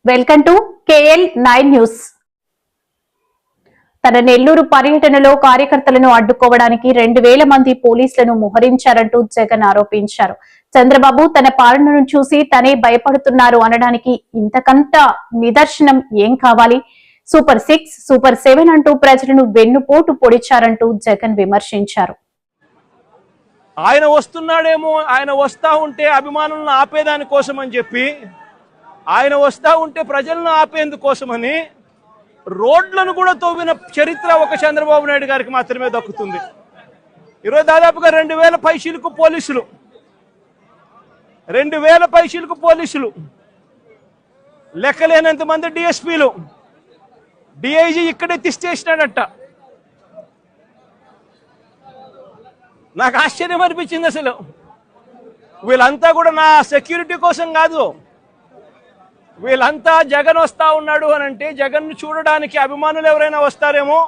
Welcome to KL9 news. తన నెల్లూరు పర్యటనలో కార్యకర్తలను అడ్డుకోవడానికి 2000 మంది పోలీసులను మోహరించారంటూ జగన్ ఆరోపించారు. చంద్రబాబు తన పాలనను చూసి తనే భయపడుతున్నారు అనడానికి ఇంతకంత నిదర్శనం ఏం కావాలి? సూపర్ 6, సూపర్ 7 అంటూ ప్రజలను వెన్నుపోటు పొడిచారంటూ జగన్ విమర్శించారు. ఆయన వస్తున్నాడేమో, ఆయన వస్తా ఉంటే అభిమానులను ఆపేదాని కోసం అని చెప్పి, ఆయన వస్తా ఉంటే ప్రజలను ఆపేందుకోసమని రోడ్లను కూడా తవ్విన చరిత్ర ఒక చంద్రబాబు నాయుడు గారికి మాత్రమే దక్కుతుంది. ఈరోజు దాదాపుగా 2000 పైచీలకు పోలీసులు, 2000 పైచీలకు పోలీసులు, లెక్కలేనంత మంది డిఎస్పీలు, డిఐజీ ఇక్కడే తిష్టేసినాడట. నాకు ఆశ్చర్యం అనిపించింది. అసలు వీళ్ళంతా కూడా నా సెక్యూరిటీ కోసం కాదు, వీళ్ళంతా జగన్ వస్తా ఉన్నాడు అని అంటే జగన్ను చూడడానికి అభిమానులు ఎవరైనా వస్తారేమో,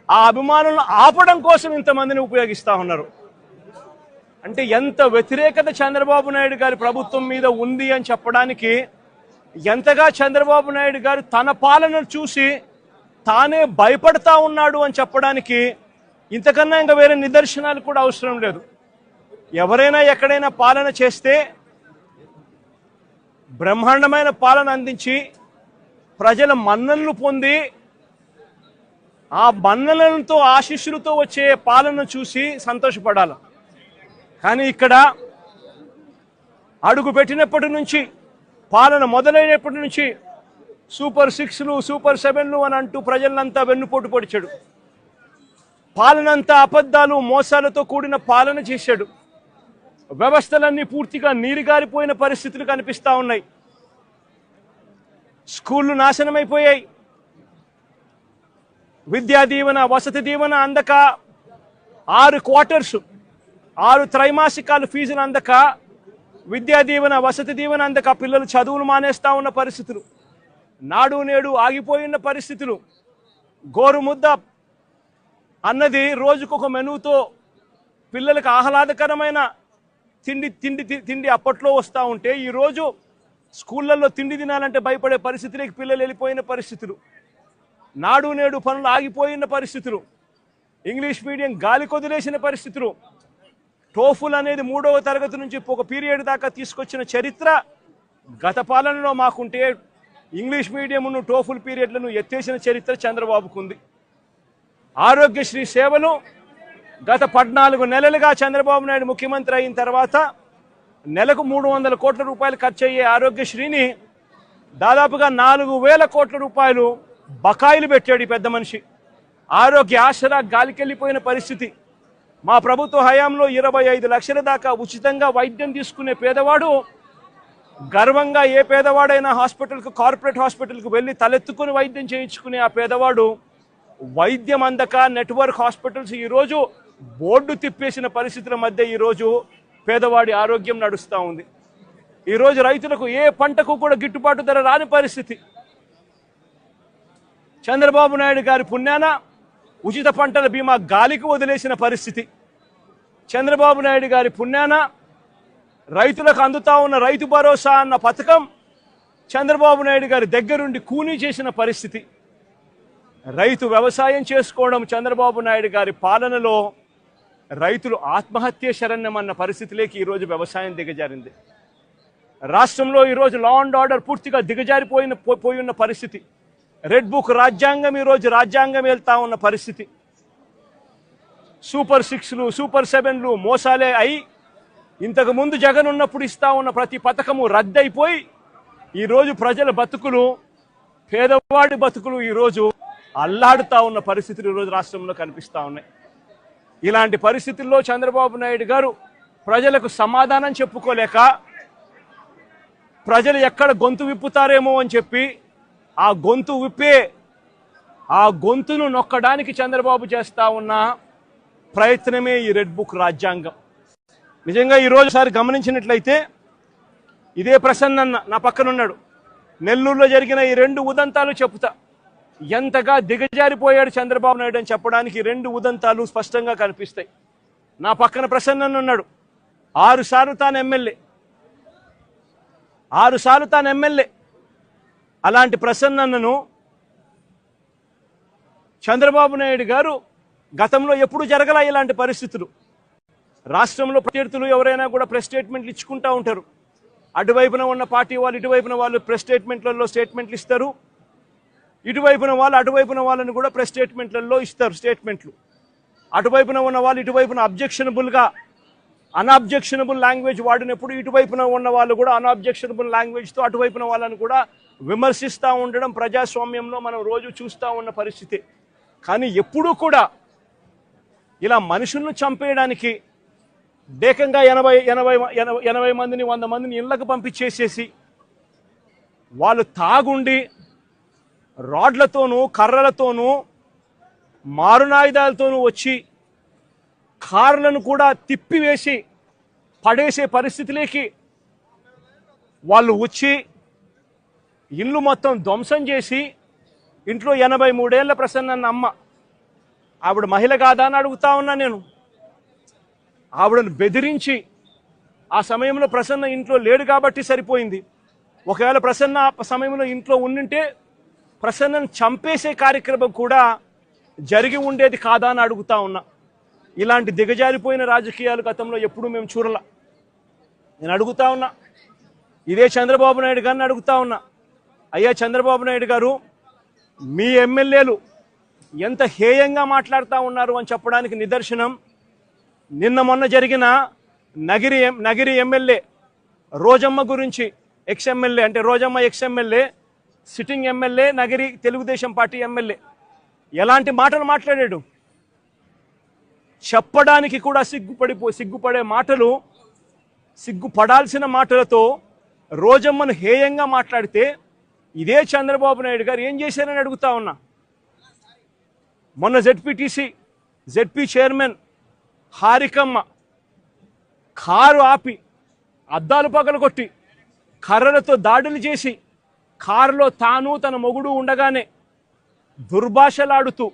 ఆ అభిమానులను ఆపడం కోసం ఇంతమందిని ఉపయోగిస్తా ఉన్నారు. అంటే ఎంత వ్యతిరేకత చంద్రబాబు నాయుడు గారి ప్రభుత్వం మీద ఉంది అని చెప్పడానికి, ఎంతగా చంద్రబాబు నాయుడు గారు తన పాలనను చూసి తానే భయపడతా ఉన్నాడు అని చెప్పడానికి ఇంతకన్నా ఇంకా వేరే నిదర్శనాలు కూడా అవసరం లేదు. ఎవరైనా ఎక్కడైనా పాలన చేస్తే బ్రహ్మాండమైన పాలన అందించి ప్రజల మన్ననలు పొంది ఆ మన్ననలతో ఆశీస్సులతో వచ్చే పాలన చూసి సంతోషపడాలి. కానీ ఇక్కడ అడుగు పెట్టినప్పటి నుంచి, పాలన మొదలైనప్పటి నుంచి సూపర్ 6లు, సూపర్ 7లు అని అంటూ ప్రజలంతా వెన్నుపోటు పొడిచాడు. పాలనంతా అబద్ధాలు, మోసాలతో కూడిన పాలన చేశాడు. వ్యవస్థలన్నీ పూర్తిగా నీరుగారిపోయిన పరిస్థితులు కనిపిస్తా ఉన్నాయి. స్కూళ్లు నాశనమైపోయాయి. విద్యా దీవెన, వసతి దీవెన అందక, 6 క్వార్టర్స్, 6 త్రైమాసికాలు ఫీజులు అందక, విద్యా దీవెన, వసతి దీవెన అందక పిల్లలు చదువులు మానేస్తా ఉన్న పరిస్థితులు, నాడు నేడు ఆగిపోయిన పరిస్థితులు, గోరుముద్ద అన్నది రోజుకొక మెనూతో పిల్లలకు ఆహ్లాదకరమైన తిండి అప్పట్లో వస్తూ ఉంటే, ఈరోజు స్కూళ్ళల్లో తిండి తినాలంటే భయపడే పరిస్థితులకి పిల్లలు వెళ్ళిపోయిన పరిస్థితులు, నాడు నేడు పనులు ఆగిపోయిన పరిస్థితులు, ఇంగ్లీష్ మీడియం గాలి కొదిలేసిన పరిస్థితులు, టోఫుల్ అనేది 3వ తరగతి నుంచి ఒక పీరియడ్ దాకా తీసుకొచ్చిన చరిత్ర గత పాలనలో మాకుంటే, ఇంగ్లీష్ మీడియంను టోఫుల్ పీరియడ్లను ఎత్తేసిన చరిత్ర చంద్రబాబుకు ఉంది. ఆరోగ్యశ్రీ సేవలు గత 14 నెలలుగా చంద్రబాబు నాయుడు ముఖ్యమంత్రి అయిన తర్వాత నెలకు 300 కోట్ల రూపాయలు ఖర్చు అయ్యే ఆరోగ్యశ్రీని దాదాపుగా 4000 కోట్ల రూపాయలు బకాయిలు పెట్టాడు ఈ పెద్ద మనిషి. ఆరోగ్య ఆసరా గాలికెళ్ళిపోయిన పరిస్థితి. మా ప్రభుత్వ హయాంలో 25 లక్షల దాకా ఉచితంగా వైద్యం తీసుకునే పేదవాడు, గర్వంగా ఏ పేదవాడైనా హాస్పిటల్కు, కార్పొరేట్ హాస్పిటల్కు వెళ్ళి తలెత్తుకుని వైద్యం చేయించుకునే ఆ పేదవాడు వైద్యం అందక నెట్వర్క్ హాస్పిటల్స్ ఈరోజు బోర్డు తిప్పేసిన పరిస్థితుల మధ్య ఈరోజు పేదవాడి ఆరోగ్యం నడుస్తూ ఉంది. ఈరోజు రైతులకు ఏ పంటకు కూడా గిట్టుబాటు ధర రాని పరిస్థితి. చంద్రబాబు నాయుడు గారి పుణ్యాన ఉచిత పంటల బీమా గాలికి వదిలేసిన పరిస్థితి. చంద్రబాబు నాయుడు గారి పుణ్యాన రైతులకు అందుతా ఉన్న రైతు భరోసా అన్న పథకం చంద్రబాబు నాయుడు గారి దగ్గరుండి కూనీ చేసిన పరిస్థితి. రైతు వ్యవసాయం చేసుకోవడం చంద్రబాబు నాయుడు గారి పాలనలో రైతులు ఆత్మహత్య శరణ్యమన్న పరిస్థితిలోకి ఈరోజు వ్యవసాయం దిగజారింది. రాష్ట్రంలో ఈరోజు లా అండ్ ఆర్డర్ పూర్తిగా పోయిన పరిస్థితి. రెడ్ బుక్ రాజ్యాంగం ఈరోజు రాజ్యాంగం వెళ్తా ఉన్న పరిస్థితి. సూపర్ 6లు, సూపర్ 7లు మోసాలే అయి, ఇంతకు ముందు జగన్ ఉన్నప్పుడు ఇస్తా ఉన్న ప్రతి పథకము రద్దయిపోయి ఈరోజు ప్రజల బతుకులు, పేదవాడి బతుకులు ఈరోజు అల్లాడుతా ఉన్న పరిస్థితులు ఈరోజు రాష్ట్రంలో కనిపిస్తూ ఉన్నాయి. ఇలాంటి పరిస్థితుల్లో చంద్రబాబు నాయుడు గారు ప్రజలకు సమాధానం చెప్పుకోలేక, ప్రజలు ఎక్కడ గొంతు విప్పుతారేమో అని చెప్పి ఆ గొంతును నొక్కడానికి చంద్రబాబు చేస్తా ఉన్న ప్రయత్నమే ఈ రెడ్ బుక్ రాజ్యాంగం. నిజంగా ఈరోజు సారి గమనించినట్లయితే, ఇదే ప్రసన్న నా పక్కనున్నాడు, నెల్లూరులో జరిగిన ఈ 2 ఉదంతాలు చెప్తా. ఎంతగా దిగజారిపోయాడు చంద్రబాబు నాయుడు అని చెప్పడానికి 2 ఉదంతాలు స్పష్టంగా కనిపిస్తాయి. నా పక్కన ప్రసన్న ఉన్నాడు. 6 సార్లు తాను ఎమ్మెల్యే, 6 సార్లు తాను ఎమ్మెల్యే. అలాంటి ప్రసన్నను చంద్రబాబు నాయుడు గారు గతంలో ఎప్పుడు జరగల ఇలాంటి పరిస్థితులు. రాష్ట్రంలో ప్రత్యర్థులు ఎవరైనా కూడా ప్రెస్ స్టేట్మెంట్లు ఇచ్చుకుంటూ ఉంటారు. అటువైపున ఉన్న పార్టీ వాళ్ళు ఇటువైపున వాళ్ళు ప్రెస్ స్టేట్మెంట్లలో స్టేట్మెంట్లు ఇస్తారు, ఇటువైపున వాళ్ళు అటువైపున వాళ్ళని కూడా ప్రెస్ స్టేట్మెంట్లలో ఇస్తారు స్టేట్మెంట్లు. అటువైపున ఉన్న వాళ్ళు ఇటువైపున అన్అబ్జెక్షనబుల్ లాంగ్వేజ్ వాడినప్పుడు ఇటువైపున ఉన్న వాళ్ళు కూడా అన్అబ్జెక్షనబుల్ లాంగ్వేజ్తో అటువైపున వాళ్ళని కూడా విమర్శిస్తూ ఉండడం ప్రజాస్వామ్యంలో మనం రోజు చూస్తూ ఉన్న పరిస్థితి. కానీ ఎప్పుడూ కూడా ఇలా మనుషులను చంపేయడానికి ఏకంగా 80 మందిని 100 మందిని ఇళ్లకు పంపించేసేసి వాళ్ళు తాగుండి రాడ్లతోనూ కర్రలతోనూ మారునాయుధాలతోనూ వచ్చి కార్లను కూడా తిప్పివేసి పడేసే పరిస్థితిలోకి వాళ్ళు వచ్చి ఇల్లు మొత్తం ధ్వంసం చేసి ఇంట్లో 83 ఏళ్ల ప్రసన్న అమ్మ, ఆవిడ మహిళ కాదా అని అడుగుతా ఉన్నా నేను. ఆవిడను బెదిరించి, ఆ సమయంలో ప్రసన్న ఇంట్లో లేడు కాబట్టి సరిపోయింది, ఒకవేళ ప్రసన్న ఆ సమయంలో ఇంట్లో ఉండింటే ప్రసన్నను చంపేసే కార్యక్రమం కూడా జరిగి ఉండేది కాదా అని అడుగుతా ఉన్నా. ఇలాంటి దిగజారిపోయిన రాజకీయాలు గతంలో ఎప్పుడూ మేము చూడాల. నేను అడుగుతా ఉన్నా, ఇదే చంద్రబాబు నాయుడు గారిని అడుగుతా ఉన్నా, అయ్యా చంద్రబాబు నాయుడు గారు, మీ ఎమ్మెల్యేలు ఎంత హేయంగా మాట్లాడుతూ ఉన్నారు అని చెప్పడానికి నిదర్శనం నిన్న మొన్న జరిగిన నగిరి ఎమ్మెల్యే రోజమ్మ గురించి, ఎక్స్ఎమ్మెల్యే అంటే Rojamma ex MLA, sitting MLA, Nagiri Telugu Desam party MLA ఎలాంటి మాటలు మాట్లాడాడు. చెప్పడానికి కూడా సిగ్గుపడే మాటలు, సిగ్గుపడాల్సిన మాటలతో రోజమ్మను హేయంగా మాట్లాడితే ఇదే చంద్రబాబు నాయుడు గారు ఏం చేశారని అడుగుతా ఉన్నా. మొన్న జెడ్పీ చైర్మన్ హారికమ్మ కారు ఆపి అద్దాలు పగలగొట్టి కర్రలతో దాడులు చేసి కారులో తాను తన మొగుడు ఉండగానే దుర్భాషలాడుతూ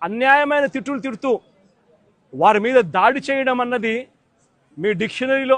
అన్యాయమైన తిట్టులు తిడుతూ వారి మీద దాడి చేయడం అన్నది మీ డిక్షనరీలో